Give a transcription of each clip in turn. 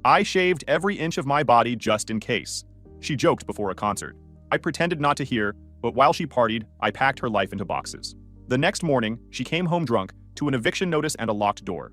I shaved every inch of my body just in case, she joked before a concert. I pretended not to hear, but while she partied, I packed her life into boxes. The next morning, she came home drunk to an eviction notice and a locked door.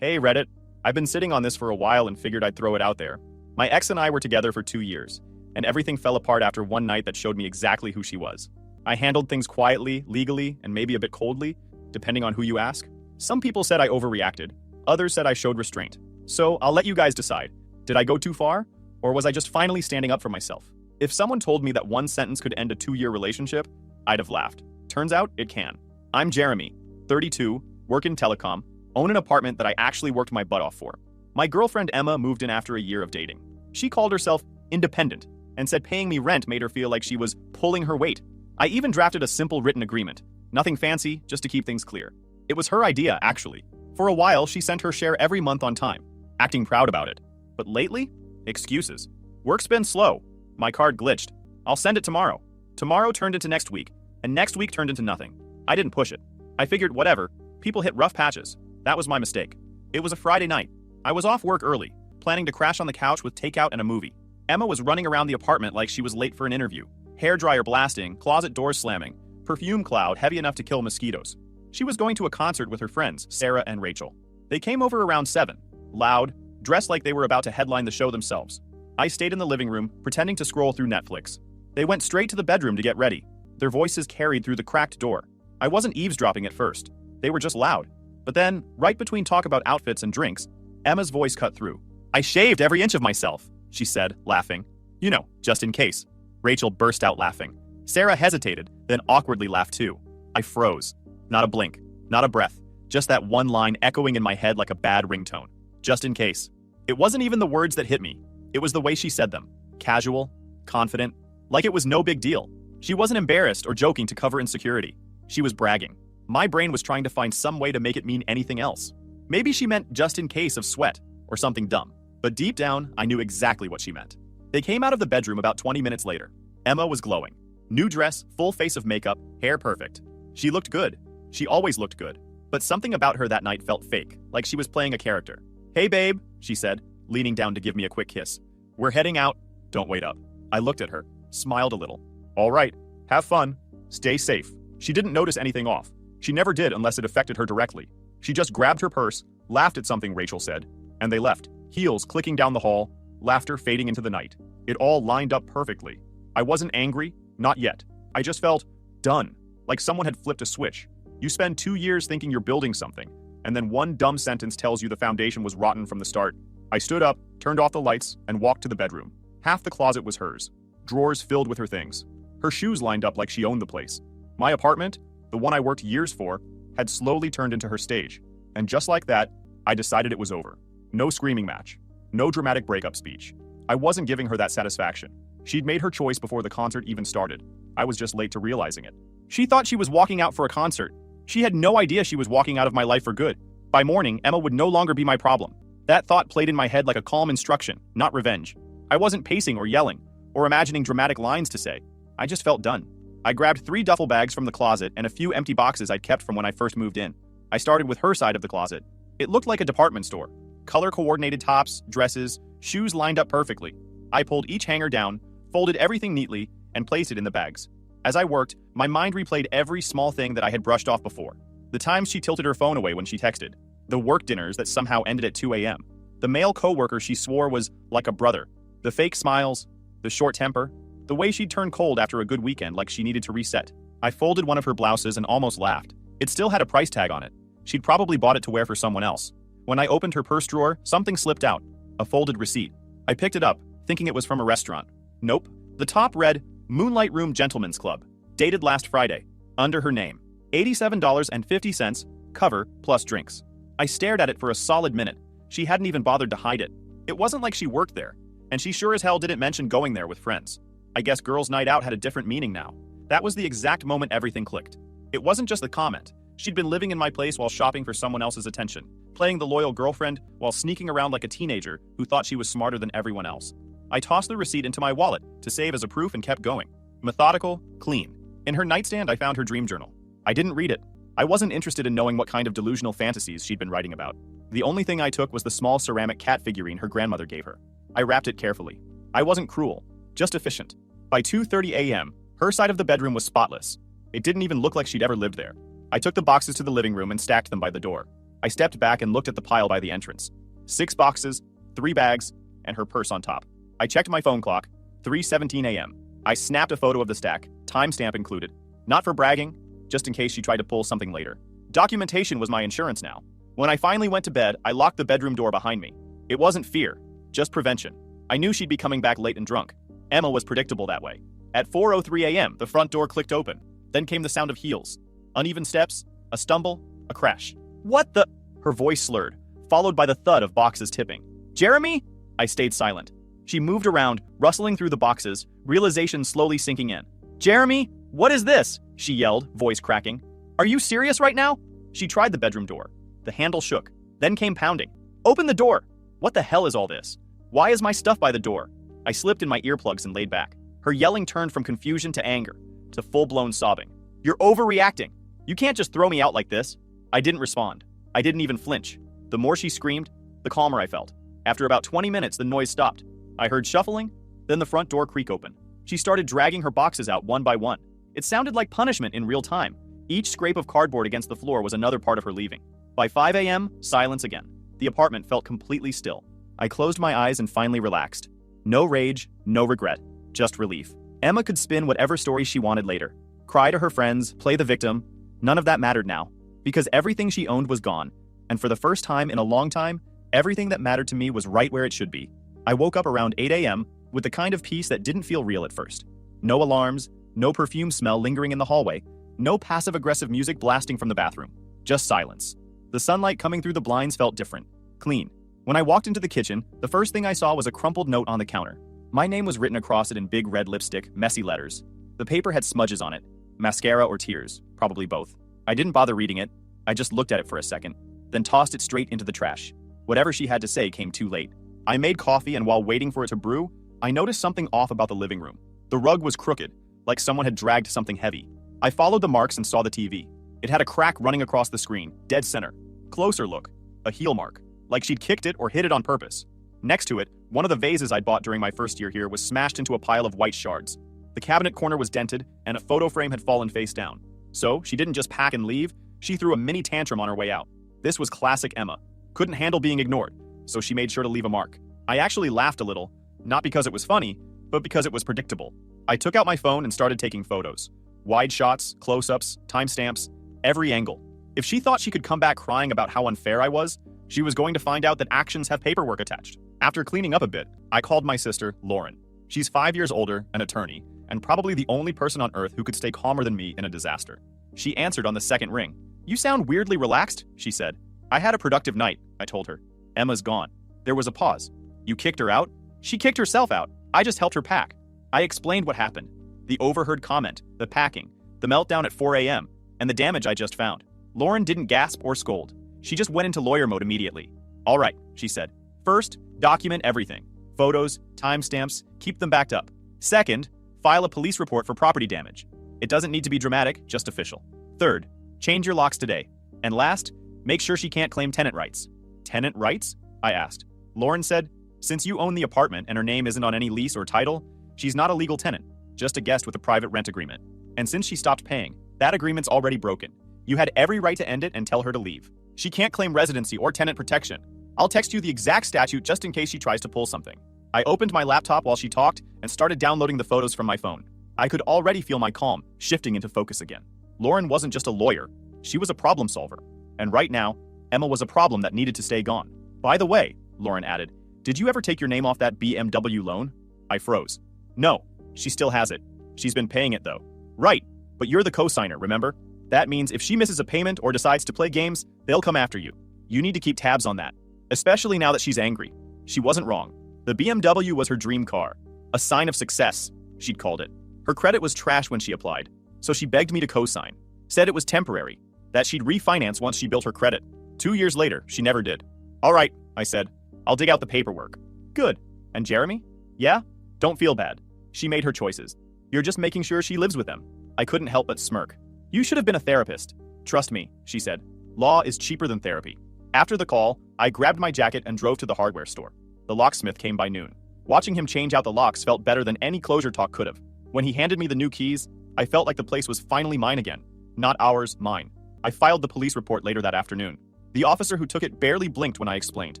Hey Reddit, I've been sitting on this for a while and figured I'd throw it out there. My ex and I were together for 2 years, and everything fell apart after one night that showed me exactly who she was. I handled things quietly, legally, and maybe a bit coldly, depending on who you ask. Some people said I overreacted, others said I showed restraint. So I'll let you guys decide. Did I go too far? Or was I just finally standing up for myself? If someone told me that one sentence could end a 2-year relationship, I'd have laughed. Turns out it can. I'm Jeremy, 32, work in telecom, own an apartment that I actually worked my butt off for. My girlfriend Emma moved in after a year of dating. She called herself independent and said paying me rent made her feel like she was pulling her weight. I even drafted a simple written agreement. Nothing fancy, just to keep things clear. It was her idea, actually. For a while, she sent her share every month on time, acting proud about it. But lately, excuses. Work's been slow. My card glitched. I'll send it tomorrow. Tomorrow turned into next week, and next week turned into nothing. I didn't push it. I figured, whatever, people hit rough patches. That was my mistake. It was a Friday night. I was off work early, planning to crash on the couch with takeout and a movie. Emma was running around the apartment like she was late for an interview. Hairdryer blasting, closet doors slamming, perfume cloud heavy enough to kill mosquitoes. She was going to a concert with her friends, Sarah and Rachel. They came over around 7, loud, dressed like they were about to headline the show themselves. I stayed in the living room, pretending to scroll through Netflix. They went straight to the bedroom to get ready. Their voices carried through the cracked door. I wasn't eavesdropping at first. They were just loud. But then, right between talk about outfits and drinks, Emma's voice cut through. I shaved every inch of myself, she said, laughing. You know, just in case. Rachel burst out laughing. Sarah hesitated, then awkwardly laughed too. I froze. Not a blink, not a breath, just that one line echoing in my head like a bad ringtone. Just in case. It wasn't even the words that hit me. It was the way she said them. Casual, confident, like it was no big deal. She wasn't embarrassed or joking to cover insecurity. She was bragging. My brain was trying to find some way to make it mean anything else. Maybe she meant just in case of sweat or something dumb. But deep down, I knew exactly what she meant. They came out of the bedroom about 20 minutes later. Emma was glowing. New dress, full face of makeup, hair perfect. She looked good. She always looked good. But something about her that night felt fake, like she was playing a character. Hey babe, she said, leaning down to give me a quick kiss. We're heading out. Don't wait up. I looked at her, smiled a little. All right, have fun. Stay safe. She didn't notice anything off. She never did unless it affected her directly. She just grabbed her purse, laughed at something Rachel said, and they left, heels clicking down the hall, laughter fading into the night. It all lined up perfectly. I wasn't angry, not yet. I just felt done, like someone had flipped a switch. You spend 2 years thinking you're building something, and then one dumb sentence tells you the foundation was rotten from the start. I stood up, turned off the lights, and walked to the bedroom. Half the closet was hers, drawers filled with her things. Her shoes lined up like she owned the place. My apartment, the one I worked years for, had slowly turned into her stage. And just like that, I decided it was over. No screaming match. No dramatic breakup speech. I wasn't giving her that satisfaction. She'd made her choice before the concert even started. I was just late to realizing it. She thought she was walking out for a concert. She had no idea she was walking out of my life for good. By morning, Emma would no longer be my problem. That thought played in my head like a calm instruction, not revenge. I wasn't pacing or yelling, or imagining dramatic lines to say. I just felt done. I grabbed 3 duffel bags from the closet and a few empty boxes I'd kept from when I first moved in. I started with her side of the closet. It looked like a department store. Color-coordinated tops, dresses, shoes lined up perfectly. I pulled each hanger down, folded everything neatly, and placed it in the bags. As I worked, my mind replayed every small thing that I had brushed off before. The times she tilted her phone away when she texted. The work dinners that somehow ended at 2 a.m. The male coworker she swore was like a brother. The fake smiles, the short temper, the way she'd turn cold after a good weekend like she needed to reset. I folded one of her blouses and almost laughed. It still had a price tag on it. She'd probably bought it to wear for someone else. When I opened her purse drawer, something slipped out. A folded receipt. I picked it up, thinking it was from a restaurant. Nope. The top read, Moonlight Room Gentlemen's Club. Dated last Friday. Under her name. $87.50, cover plus drinks. I stared at it for a solid minute. She hadn't even bothered to hide it. It wasn't like she worked there, and she sure as hell didn't mention going there with friends. I guess girls' night out had a different meaning now. That was the exact moment everything clicked. It wasn't just the comment. She'd been living in my place while shopping for someone else's attention, playing the loyal girlfriend while sneaking around like a teenager who thought she was smarter than everyone else. I tossed the receipt into my wallet to save as a proof and kept going. Methodical, clean. In her nightstand, I found her dream journal. I didn't read it. I wasn't interested in knowing what kind of delusional fantasies she'd been writing about. The only thing I took was the small ceramic cat figurine her grandmother gave her. I wrapped it carefully. I wasn't cruel, just efficient. By 2:30 a.m., her side of the bedroom was spotless. It didn't even look like she'd ever lived there. I took the boxes to the living room and stacked them by the door. I stepped back and looked at the pile by the entrance. 6 boxes, 3 bags, and her purse on top. I checked my phone clock, 3:17 a.m. I snapped a photo of the stack, timestamp included. Not for bragging, just in case she tried to pull something later. Documentation was my insurance now. When I finally went to bed, I locked the bedroom door behind me. It wasn't fear, just prevention. I knew she'd be coming back late and drunk. Emma was predictable that way. At 4:03 a.m., the front door clicked open. Then came the sound of heels. Uneven steps, a stumble, a crash. What the? Her voice slurred, followed by the thud of boxes tipping. Jeremy? I stayed silent. She moved around, rustling through the boxes, realization slowly sinking in. Jeremy, what is this? She yelled, voice cracking. Are you serious right now? She tried the bedroom door. The handle shook, then came pounding. Open the door! What the hell is all this? Why is my stuff by the door? I slipped in my earplugs and laid back. Her yelling turned from confusion to anger, to full-blown sobbing. You're overreacting. You can't just throw me out like this. I didn't respond. I didn't even flinch. The more she screamed, the calmer I felt. After about 20 minutes, the noise stopped. I heard shuffling, then the front door creak open. She started dragging her boxes out one by one. It sounded like punishment in real time. Each scrape of cardboard against the floor was another part of her leaving. By 5 a.m., silence again. The apartment felt completely still. I closed my eyes and finally relaxed. No rage, no regret, just relief. Emma could spin whatever story she wanted later. Cry to her friends, play the victim. None of that mattered now, because everything she owned was gone. And for the first time in a long time, everything that mattered to me was right where it should be. I woke up around 8 a.m. with the kind of peace that didn't feel real at first. No alarms, no perfume smell lingering in the hallway, no passive-aggressive music blasting from the bathroom. Just silence. The sunlight coming through the blinds felt different, clean. When I walked into the kitchen, the first thing I saw was a crumpled note on the counter. My name was written across it in big red lipstick, messy letters. The paper had smudges on it. Mascara or tears, probably both. I didn't bother reading it. I just looked at it for a second, then tossed it straight into the trash. Whatever she had to say came too late. I made coffee, and while waiting for it to brew, I noticed something off about the living room. The rug was crooked, like someone had dragged something heavy. I followed the marks and saw the TV. It had a crack running across the screen, dead center. Closer look, a heel mark, like she'd kicked it or hit it on purpose. Next to it, one of the vases I'd bought during my first year here was smashed into a pile of white shards. The cabinet corner was dented, and a photo frame had fallen face down. So, she didn't just pack and leave, she threw a mini tantrum on her way out. This was classic Emma. Couldn't handle being ignored, so she made sure to leave a mark. I actually laughed a little, not because it was funny, but because it was predictable. I took out my phone and started taking photos. Wide shots, close-ups, timestamps, every angle. If she thought she could come back crying about how unfair I was, she was going to find out that actions have paperwork attached. After cleaning up a bit, I called my sister, Lauren. She's 5 years older, an attorney, and probably the only person on earth who could stay calmer than me in a disaster. She answered on the second ring. You sound weirdly relaxed, she said. I had a productive night, I told her. Emma's gone. There was a pause. You kicked her out? She kicked herself out. I just helped her pack. I explained what happened. The overheard comment, the packing, the meltdown at 4 a.m., and the damage I just found. Lauren didn't gasp or scold. She just went into lawyer mode immediately. All right, she said. First, document everything. Photos, timestamps, keep them backed up. Second, file a police report for property damage. It doesn't need to be dramatic, just official. Third, change your locks today. And last, make sure she can't claim tenant rights. Tenant rights? I asked. Lauren said, since you own the apartment and her name isn't on any lease or title, she's not a legal tenant, just a guest with a private rent agreement. And since she stopped paying, that agreement's already broken. You had every right to end it and tell her to leave. She can't claim residency or tenant protection. I'll text you the exact statute just in case she tries to pull something. I opened my laptop while she talked and started downloading the photos from my phone. I could already feel my calm shifting into focus again. Lauren wasn't just a lawyer, she was a problem solver. And right now, Emma was a problem that needed to stay gone. By the way, Lauren added, did you ever take your name off that BMW loan? I froze. No, she still has it. She's been paying it though. Right, but you're the co-signer, remember? That means if she misses a payment or decides to play games, they'll come after you. You need to keep tabs on that, especially now that she's angry. She wasn't wrong. The BMW was her dream car. A sign of success, she'd called it. Her credit was trash when she applied, so she begged me to co-sign. Said it was temporary, that she'd refinance once she built her credit. 2 years later, she never did. All right, I said. I'll dig out the paperwork. Good. And Jeremy? Yeah? Don't feel bad. She made her choices. You're just making sure she lives with them. I couldn't help but smirk. You should have been a therapist. Trust me, she said. Law is cheaper than therapy. After the call, I grabbed my jacket and drove to the hardware store. The locksmith came by noon. Watching him change out the locks felt better than any closure talk could have. When he handed me the new keys, I felt like the place was finally mine again. Not ours, mine. I filed the police report later that afternoon. The officer who took it barely blinked when I explained.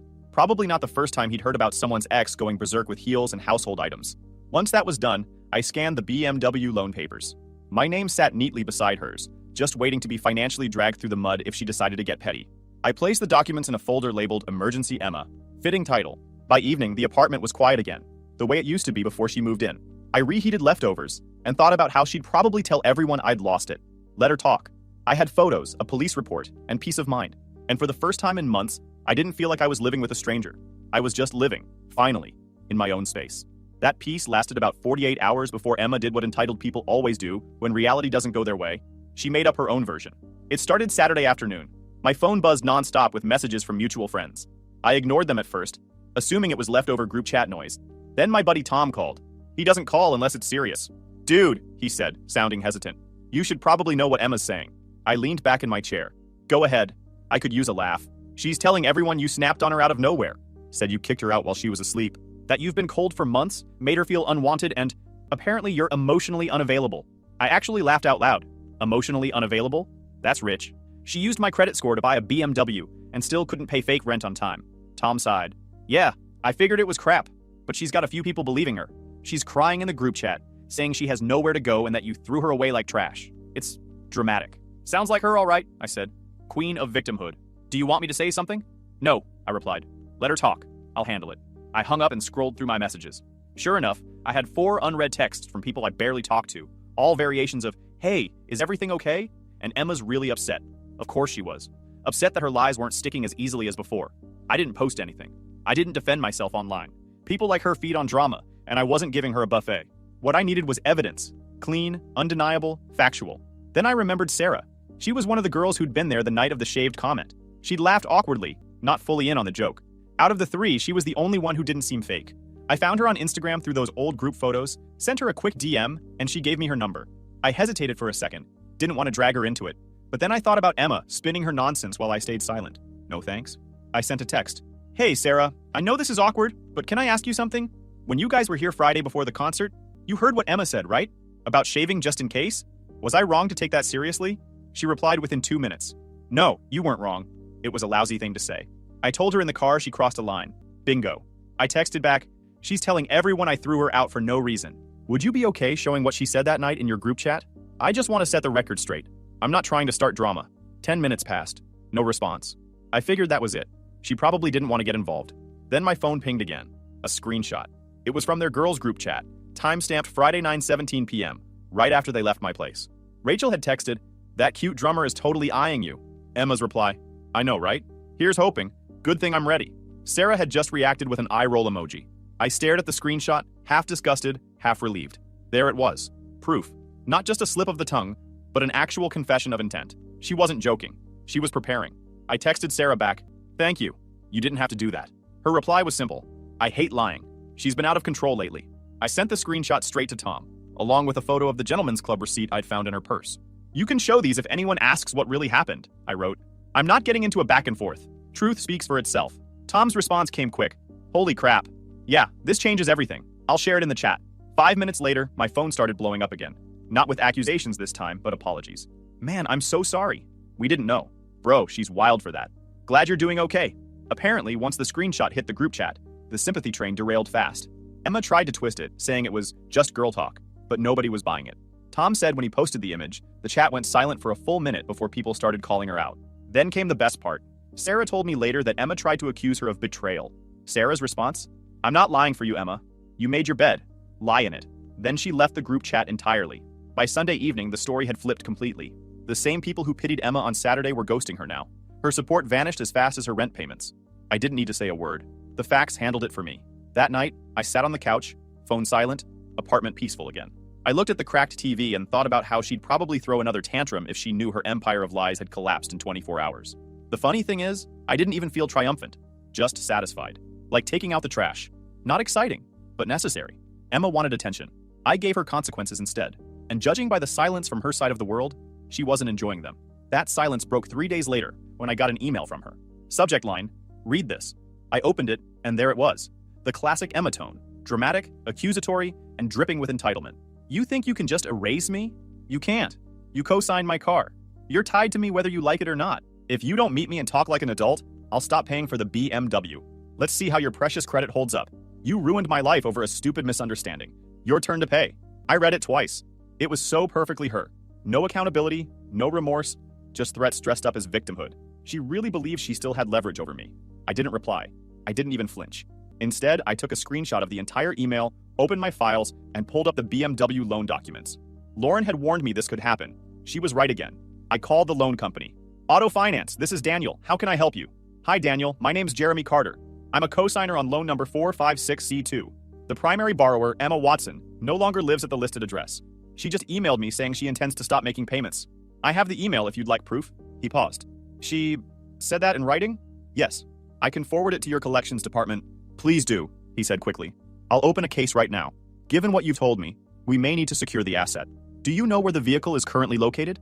Probably not the first time he'd heard about someone's ex going berserk with heels and household items. Once that was done, I scanned the BMW loan papers. My name sat neatly beside hers, just waiting to be financially dragged through the mud if she decided to get petty. I placed the documents in a folder labeled Emergency Emma. Fitting title. By evening, the apartment was quiet again, the way it used to be before she moved in. I reheated leftovers and thought about how she'd probably tell everyone I'd lost it. Let her talk. I had photos, a police report, and peace of mind. And for the first time in months, I didn't feel like I was living with a stranger. I was just living, finally, in my own space. That peace lasted about 48 hours before Emma did what entitled people always do when reality doesn't go their way. She made up her own version. It started Saturday afternoon. My phone buzzed nonstop with messages from mutual friends. I ignored them at first, assuming it was leftover group chat noise. Then my buddy Tom called. He doesn't call unless it's serious. Dude, he said, sounding hesitant. You should probably know what Emma's saying. I leaned back in my chair. Go ahead. I could use a laugh. She's telling everyone you snapped on her out of nowhere. Said you kicked her out while she was asleep. That you've been cold for months, made her feel unwanted, and apparently you're emotionally unavailable. I actually laughed out loud. Emotionally unavailable? That's rich. She used my credit score to buy a BMW and still couldn't pay fake rent on time. Tom sighed. Yeah, I figured it was crap, but she's got a few people believing her. She's crying in the group chat, saying she has nowhere to go and that you threw her away like trash. It's dramatic. Sounds like her all right, I said. Queen of victimhood. Do you want me to say something? No, I replied. Let her talk. I'll handle it. I hung up and scrolled through my messages. Sure enough, I had 4 unread texts from people I barely talked to, all variations of, hey, is everything okay? And Emma's really upset. Of course she was. Upset that her lies weren't sticking as easily as before. I didn't post anything. I didn't defend myself online. People like her feed on drama, and I wasn't giving her a buffet. What I needed was evidence. Clean, undeniable, factual. Then I remembered Sarah. She was one of the girls who'd been there the night of the shaved comment. She'd laughed awkwardly, not fully in on the joke. Out of the 3, she was the only one who didn't seem fake. I found her on Instagram through those old group photos, sent her a quick DM, and she gave me her number. I hesitated for a second, didn't want to drag her into it. But then I thought about Emma spinning her nonsense while I stayed silent. No thanks. I sent a text. Hey, Sarah, I know this is awkward, but can I ask you something? When you guys were here Friday before the concert, you heard what Emma said, right? About shaving just in case? Was I wrong to take that seriously? She replied within 2 minutes. No, you weren't wrong. It was a lousy thing to say. I told her in the car she crossed a line. Bingo. I texted back, she's telling everyone I threw her out for no reason. Would you be okay showing what she said that night in your group chat? I just want to set the record straight. I'm not trying to start drama. 10 minutes passed. No response. I figured that was it. She probably didn't want to get involved. Then my phone pinged again. A screenshot. It was from their girls' group chat, timestamped Friday 9:17 p.m., right after they left my place. Rachel had texted, that cute drummer is totally eyeing you. Emma's reply, I know, right? Here's hoping. Good thing I'm ready. Sarah had just reacted with an eye roll emoji. I stared at the screenshot, half disgusted, half relieved. There it was. Proof. Not just a slip of the tongue, but an actual confession of intent. She wasn't joking. She was preparing. I texted Sarah back, thank you. You didn't have to do that. Her reply was simple. I hate lying. She's been out of control lately. I sent the screenshot straight to Tom, along with a photo of the gentleman's club receipt I'd found in her purse. You can show these if anyone asks what really happened, I wrote. I'm not getting into a back and forth. Truth speaks for itself. Tom's response came quick. Holy crap. Yeah, this changes everything. I'll share it in the chat. 5 minutes later, my phone started blowing up again. Not with accusations this time, but apologies. Man, I'm so sorry. We didn't know. Bro, she's wild for that. Glad you're doing okay. Apparently, once the screenshot hit the group chat, the sympathy train derailed fast. Emma tried to twist it, saying it was just girl talk, but nobody was buying it. Tom said when he posted the image, the chat went silent for a full minute before people started calling her out. Then came the best part. Sarah told me later that Emma tried to accuse her of betrayal. Sarah's response? I'm not lying for you, Emma. You made your bed. Lie in it. Then she left the group chat entirely. By Sunday evening, the story had flipped completely. The same people who pitied Emma on Saturday were ghosting her now. Her support vanished as fast as her rent payments. I didn't need to say a word. The facts handled it for me. That night, I sat on the couch, phone silent, apartment peaceful again. I looked at the cracked TV and thought about how she'd probably throw another tantrum if she knew her empire of lies had collapsed in 24 hours. The funny thing is, I didn't even feel triumphant, just satisfied. Like taking out the trash. Not exciting, but necessary. Emma wanted attention. I gave her consequences instead. And judging by the silence from her side of the world, she wasn't enjoying them. That silence broke 3 days later when I got an email from her. Subject line, read this. I opened it, and there it was. The classic Emma tone. Dramatic, accusatory, and dripping with entitlement. You think you can just erase me? You can't. You co-signed my car. You're tied to me whether you like it or not. If you don't meet me and talk like an adult, I'll stop paying for the BMW. Let's see how your precious credit holds up. You ruined my life over a stupid misunderstanding. Your turn to pay. I read it twice. It was so perfectly her. No accountability, no remorse, just threats dressed up as victimhood. She really believed she still had leverage over me. I didn't reply. I didn't even flinch. Instead, I took a screenshot of the entire email, opened my files, and pulled up the BMW loan documents. Lauren had warned me this could happen. She was right again. I called the loan company. Auto Finance, this is Daniel. How can I help you? Hi, Daniel. My name's Jeremy Carter. I'm a co-signer on loan number 456C2. The primary borrower, Emma Watson, no longer lives at the listed address. She just emailed me saying she intends to stop making payments. I have the email if you'd like proof. He paused. She said that in writing? Yes. I can forward it to your collections department. Please do, he said quickly. I'll open a case right now. Given what you've told me, we may need to secure the asset. Do you know where the vehicle is currently located?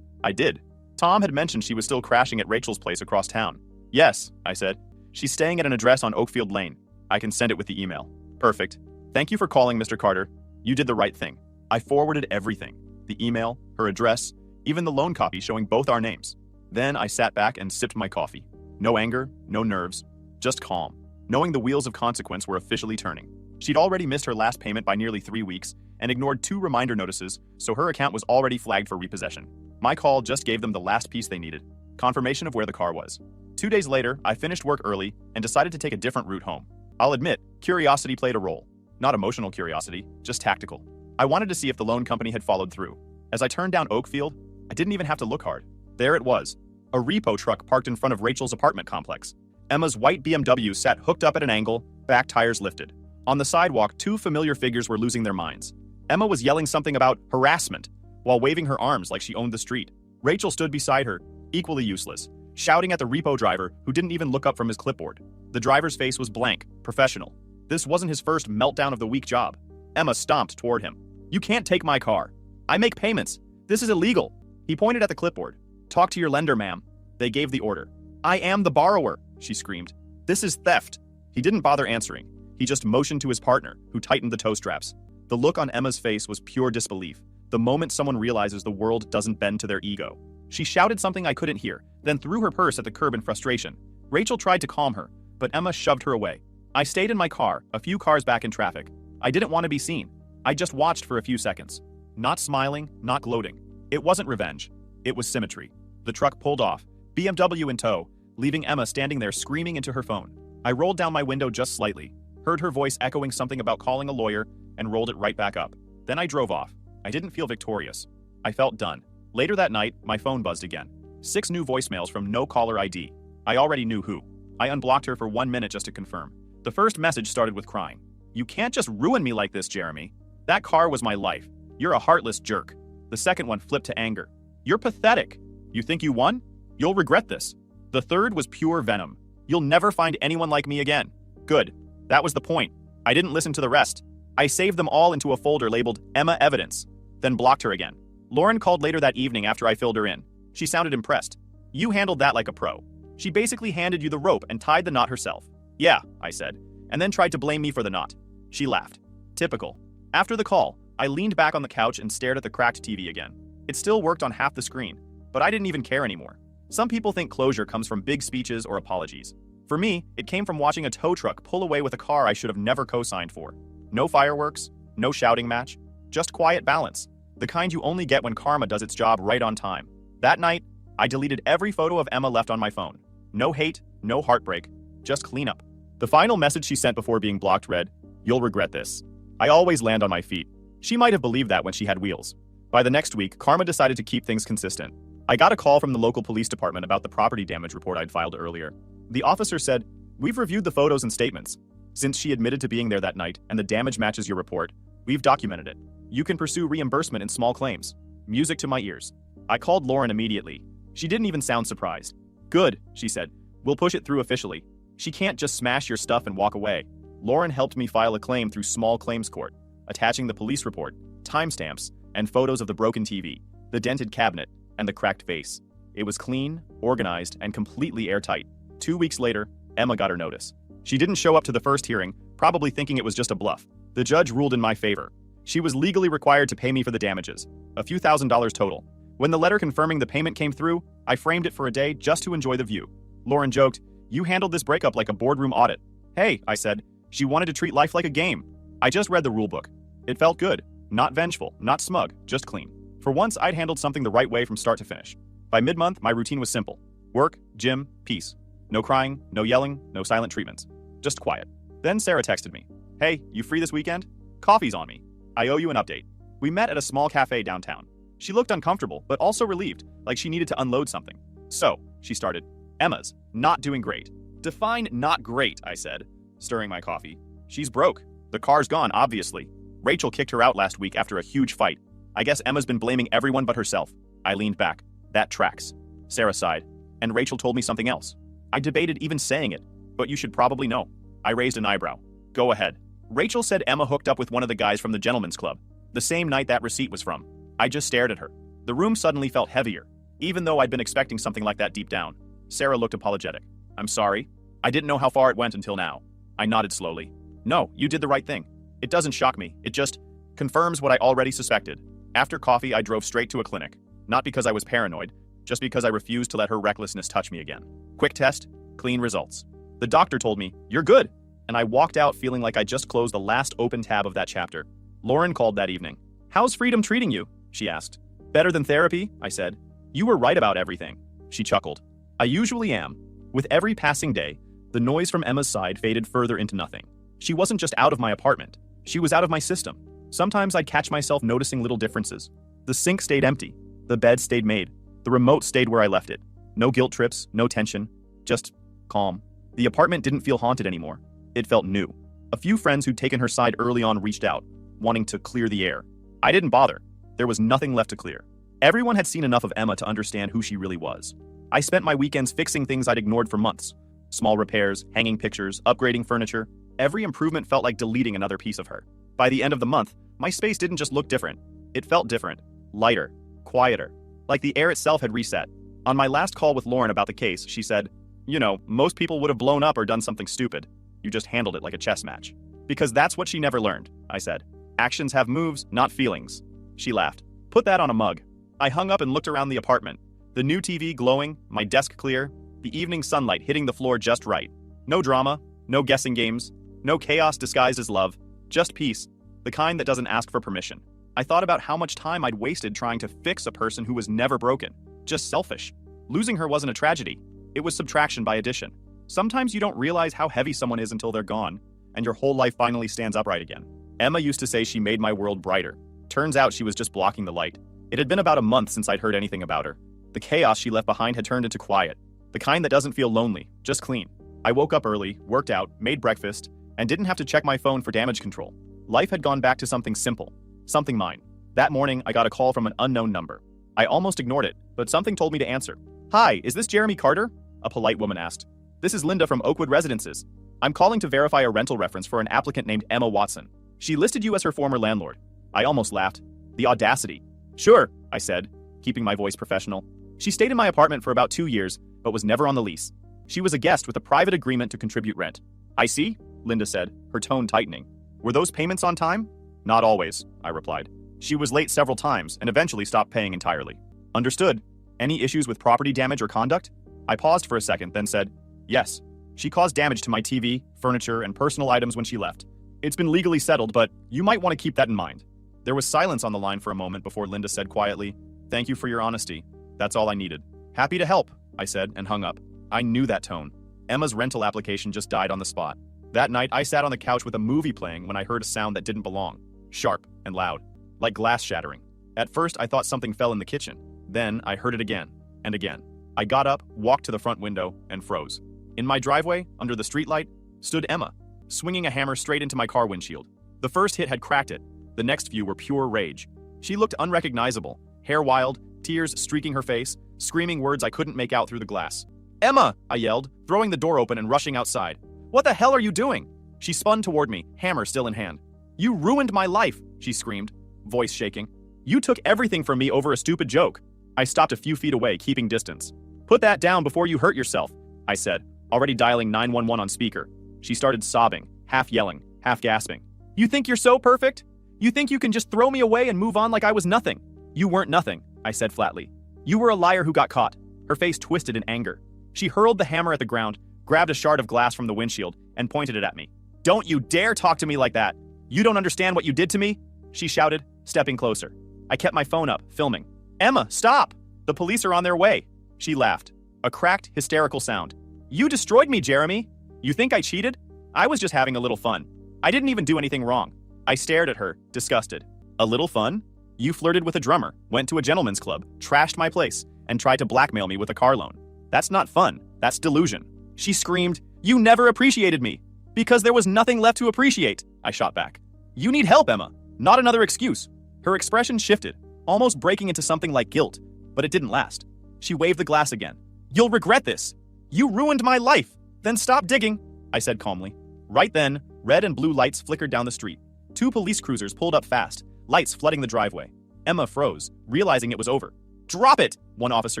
I did. Tom had mentioned she was still crashing at Rachel's place across town. Yes, I said. She's staying at an address on Oakfield Lane. I can send it with the email. Perfect. Thank you for calling, Mr. Carter. You did the right thing. I forwarded everything. The email, her address, even the loan copy showing both our names. Then I sat back and sipped my coffee. No anger, no nerves, just calm, knowing the wheels of consequence were officially turning. She'd already missed her last payment by nearly 3 weeks and ignored 2 reminder notices, so her account was already flagged for repossession. My call just gave them the last piece they needed, confirmation of where the car was. 2 days later, I finished work early and decided to take a different route home. I'll admit, curiosity played a role. Not emotional curiosity, just tactical. I wanted to see if the loan company had followed through. As I turned down Oakfield, I didn't even have to look hard. There it was. A repo truck parked in front of Rachel's apartment complex. Emma's white BMW sat hooked up at an angle, back tires lifted. On the sidewalk, 2 familiar figures were losing their minds. Emma was yelling something about harassment while waving her arms like she owned the street. Rachel stood beside her, equally useless, shouting at the repo driver who didn't even look up from his clipboard. The driver's face was blank, professional. This wasn't his first meltdown of the week job. Emma stomped toward him. You can't take my car. I make payments. This is illegal. He pointed at the clipboard. Talk to your lender, ma'am. They gave the order. I am the borrower, she screamed. This is theft. He didn't bother answering. He just motioned to his partner, who tightened the toe straps. The look on Emma's face was pure disbelief, the moment someone realizes the world doesn't bend to their ego. She shouted something I couldn't hear, then threw her purse at the curb in frustration. Rachel tried to calm her, but Emma shoved her away. I stayed in my car, a few cars back in traffic. I didn't want to be seen. I just watched for a few seconds. Not smiling, not gloating. It wasn't revenge. It was symmetry. The truck pulled off, BMW in tow, leaving Emma standing there screaming into her phone. I rolled down my window just slightly, heard her voice echoing something about calling a lawyer, and rolled it right back up. Then I drove off. I didn't feel victorious. I felt done. Later that night, my phone buzzed again. 6 new voicemails from no caller ID. I already knew who. I unblocked her for 1 minute just to confirm. The first message started with crying. You can't just ruin me like this, Jeremy. That car was my life. You're a heartless jerk. The second one flipped to anger. You're pathetic. You think you won? You'll regret this. The third was pure venom. You'll never find anyone like me again. Good. That was the point. I didn't listen to the rest. I saved them all into a folder labeled Emma Evidence, then blocked her again. Lauren called later that evening after I filled her in. She sounded impressed. You handled that like a pro. She basically handed you the rope and tied the knot herself. Yeah, I said, and then tried to blame me for the knot. She laughed. Typical. After the call, I leaned back on the couch and stared at the cracked TV again. It still worked on half the screen, but I didn't even care anymore. Some people think closure comes from big speeches or apologies. For me, it came from watching a tow truck pull away with a car I should have never co-signed for. No fireworks, no shouting match, just quiet balance. The kind you only get when karma does its job right on time. That night, I deleted every photo of Emma left on my phone. No hate, no heartbreak, just cleanup. The final message she sent before being blocked read, "You'll regret this." I always land on my feet. She might have believed that when she had wheels. By the next week, karma decided to keep things consistent. I got a call from the local police department about the property damage report I'd filed earlier. The officer said, "We've reviewed the photos and statements. Since she admitted to being there that night and the damage matches your report, we've documented it. You can pursue reimbursement in small claims." Music to my ears. I called Lauren immediately. She didn't even sound surprised. "Good," she said. "We'll push it through officially. She can't just smash your stuff and walk away." Lauren helped me file a claim through small claims court, attaching the police report, timestamps, and photos of the broken TV, the dented cabinet, and the cracked vase. It was clean, organized, and completely airtight. 2 weeks later, Emma got her notice. She didn't show up to the first hearing, probably thinking it was just a bluff. The judge ruled in my favor. She was legally required to pay me for the damages, a few $1,000s total. When the letter confirming the payment came through, I framed it for a day just to enjoy the view. Lauren joked, "You handled this breakup like a boardroom audit." "Hey," I said, "she wanted to treat life like a game." I just read the rulebook. It felt good. Not vengeful, not smug, just clean. For once, I'd handled something the right way from start to finish. By mid-month, my routine was simple. Work, gym, peace. No crying, no yelling, no silent treatments. Just quiet. Then Sarah texted me. "Hey, you free this weekend? Coffee's on me. I owe you an update." We met at a small cafe downtown. She looked uncomfortable, but also relieved, like she needed to unload something. "So," she started, "Emma's not doing great." "Define not great," I said, stirring my coffee. "She's broke. The car's gone, obviously. Rachel kicked her out last week after a huge fight. I guess Emma's been blaming everyone but herself." I leaned back. "That tracks." Sarah sighed. "And Rachel told me something else." I debated even saying it, but you should probably know. I raised an eyebrow. "Go ahead." "Rachel said Emma hooked up with one of the guys from the gentleman's club, the same night that receipt was from." I just stared at her. The room suddenly felt heavier, even though I'd been expecting something like that deep down. Sarah looked apologetic. "I'm sorry. I didn't know how far it went until now." I nodded slowly. "No, you did the right thing. It doesn't shock me. It just confirms what I already suspected." After coffee, I drove straight to a clinic. Not because I was paranoid, just because I refused to let her recklessness touch me again. Quick test, clean results. The doctor told me, "You're good." And I walked out feeling like I just closed the last open tab of that chapter. Lauren called that evening. "How's freedom treating you?" she asked. "Better than therapy," I said. "You were right about everything." She chuckled. "I usually am." With every passing day, the noise from Emma's side faded further into nothing. She wasn't just out of my apartment. She was out of my system. Sometimes I'd catch myself noticing little differences. The sink stayed empty. The bed stayed made. The remote stayed where I left it. No guilt trips, no tension, just calm. The apartment didn't feel haunted anymore. It felt new. A few friends who'd taken her side early on reached out, wanting to clear the air. I didn't bother. There was nothing left to clear. Everyone had seen enough of Emma to understand who she really was. I spent my weekends fixing things I'd ignored for months. Small repairs, hanging pictures, upgrading furniture. Every improvement felt like deleting another piece of her. By the end of the month, my space didn't just look different. It felt different. Lighter. Quieter. Like the air itself had reset. On my last call with Lauren about the case, she said, "You know, most people would have blown up or done something stupid. You just handled it like a chess match." "Because that's what she never learned," I said. "Actions have moves, not feelings." She laughed. "Put that on a mug." I hung up and looked around the apartment. The new TV glowing, my desk clear, the evening sunlight hitting the floor just right. No drama, no guessing games, no chaos disguised as love, just peace, the kind that doesn't ask for permission. I thought about how much time I'd wasted trying to fix a person who was never broken, just selfish. Losing her wasn't a tragedy. It was subtraction by addition. Sometimes you don't realize how heavy someone is until they're gone, and your whole life finally stands upright again. Emma used to say she made my world brighter. Turns out she was just blocking the light. It had been about a month since I'd heard anything about her. The chaos she left behind had turned into quiet, the kind that doesn't feel lonely, just clean. I woke up early, worked out, made breakfast, and didn't have to check my phone for damage control. Life had gone back to something simple, something mine. That morning, I got a call from an unknown number. I almost ignored it, but something told me to answer. "Hi, is this Jeremy Carter?" a polite woman asked. "This is Linda from Oakwood Residences. I'm calling to verify a rental reference for an applicant named Emma Watson. She listed you as her former landlord." I almost laughed. The audacity. "Sure," I said, keeping my voice professional. "She stayed in my apartment for about 2 years, but was never on the lease. She was a guest with a private agreement to contribute rent." "I see," Linda said, her tone tightening. "Were those payments on time?" "Not always," I replied. "She was late several times and eventually stopped paying entirely." "Understood. Any issues with property damage or conduct?" I paused for a second, then said, "Yes. She caused damage to my TV, furniture, and personal items when she left. It's been legally settled, but you might want to keep that in mind." There was silence on the line for a moment before Linda said quietly, "Thank you for your honesty. That's all I needed." "Happy to help," I said, and hung up. I knew that tone. Emma's rental application just died on the spot. That night, I sat on the couch with a movie playing when I heard a sound that didn't belong. Sharp and loud, like glass shattering. At first, I thought something fell in the kitchen. Then, I heard it again, and again. I got up, walked to the front window, and froze. In my driveway, under the streetlight, stood Emma, swinging a hammer straight into my car windshield. The first hit had cracked it. The next few were pure rage. She looked unrecognizable, hair wild, tears streaking her face, screaming words I couldn't make out through the glass. "Emma!" I yelled, throwing the door open and rushing outside. "What the hell are you doing?" She spun toward me, hammer still in hand. "You ruined my life," she screamed, voice shaking. "You took everything from me over a stupid joke." I stopped a few feet away, keeping distance. "Put that down before you hurt yourself," I said, already dialing 911 on speaker. She started sobbing, half yelling, half gasping. You think you're so perfect? You think you can just throw me away and move on like I was nothing? You weren't nothing, I said flatly. You were a liar who got caught. Her face twisted in anger. She hurled the hammer at the ground, grabbed a shard of glass from the windshield, and pointed it at me. Don't you dare talk to me like that! You don't understand what you did to me? She shouted, stepping closer. I kept my phone up, filming. Emma, stop! The police are on their way. She laughed. A cracked, hysterical sound. You destroyed me, Jeremy! You think I cheated? I was just having a little fun. I didn't even do anything wrong. I stared at her, disgusted. A little fun? You flirted with a drummer, went to a gentleman's club, trashed my place, and tried to blackmail me with a car loan. That's not fun. That's delusion. She screamed, You never appreciated me! Because there was nothing left to appreciate, I shot back. You need help, Emma. Not another excuse. Her expression shifted, almost breaking into something like guilt, but it didn't last. She waved the glass again. You'll regret this. You ruined my life. Then stop digging, I said calmly. Right then, red and blue lights flickered down the street. 2 police cruisers pulled up fast, lights flooding the driveway. Emma froze, realizing it was over. Drop it, one officer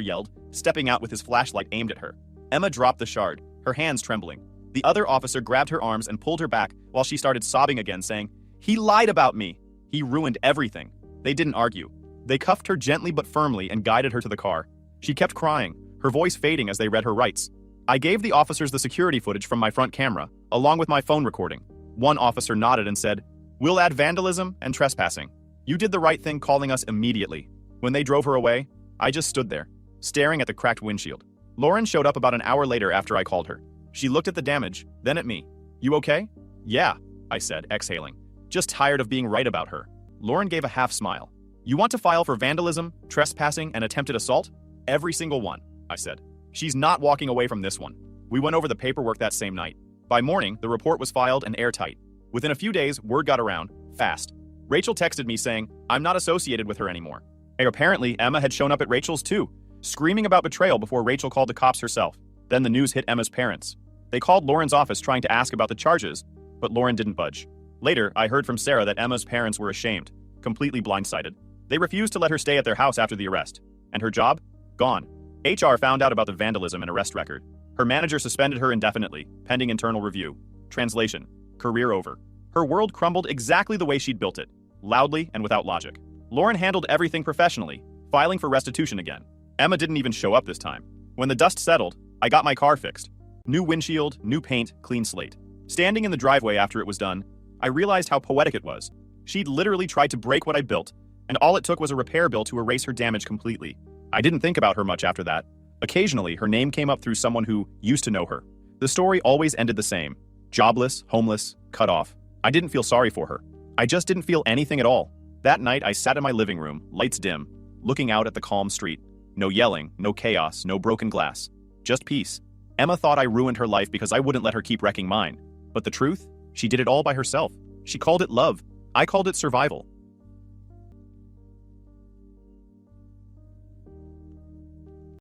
yelled, stepping out with his flashlight aimed at her. Emma dropped the shard, her hands trembling. The other officer grabbed her arms and pulled her back while she started sobbing again, saying, He lied about me. He ruined everything. They didn't argue. They cuffed her gently but firmly and guided her to the car. She kept crying, her voice fading as they read her rights. I gave the officers the security footage from my front camera, along with my phone recording. One officer nodded and said, We'll add vandalism and trespassing. You did the right thing calling us immediately. When they drove her away, I just stood there, staring at the cracked windshield. Lauren showed up about an hour later after I called her. She looked at the damage, then at me. You okay? Yeah, I said, exhaling. Just tired of being right about her. Lauren gave a half smile. You want to file for vandalism, trespassing, and attempted assault? Every single one, I said. She's not walking away from this one. We went over the paperwork that same night. By morning, the report was filed and airtight. Within a few days, word got around, fast. Rachel texted me saying, I'm not associated with her anymore. And apparently, Emma had shown up at Rachel's too, screaming about betrayal before Rachel called the cops herself. Then the news hit Emma's parents. They called Lauren's office trying to ask about the charges, but Lauren didn't budge. Later, I heard from Sarah that Emma's parents were ashamed, completely blindsided. They refused to let her stay at their house after the arrest. And her job? Gone. HR found out about the vandalism and arrest record. Her manager suspended her indefinitely, pending internal review. Translation: career over. Her world crumbled exactly the way she'd built it, loudly and without logic. Lauren handled everything professionally, filing for restitution again. Emma didn't even show up this time. When the dust settled, I got my car fixed. New windshield, new paint, clean slate. Standing in the driveway after it was done, I realized how poetic it was. She'd literally tried to break what I built, and all it took was a repair bill to erase her damage completely. I didn't think about her much after that. Occasionally, her name came up through someone who used to know her. The story always ended the same. Jobless, homeless, cut off. I didn't feel sorry for her. I just didn't feel anything at all. That night, I sat in my living room, lights dim, looking out at the calm street. No yelling, no chaos, no broken glass. Just peace. Emma thought I ruined her life because I wouldn't let her keep wrecking mine. But the truth? She did it all by herself. She called it love. I called it survival.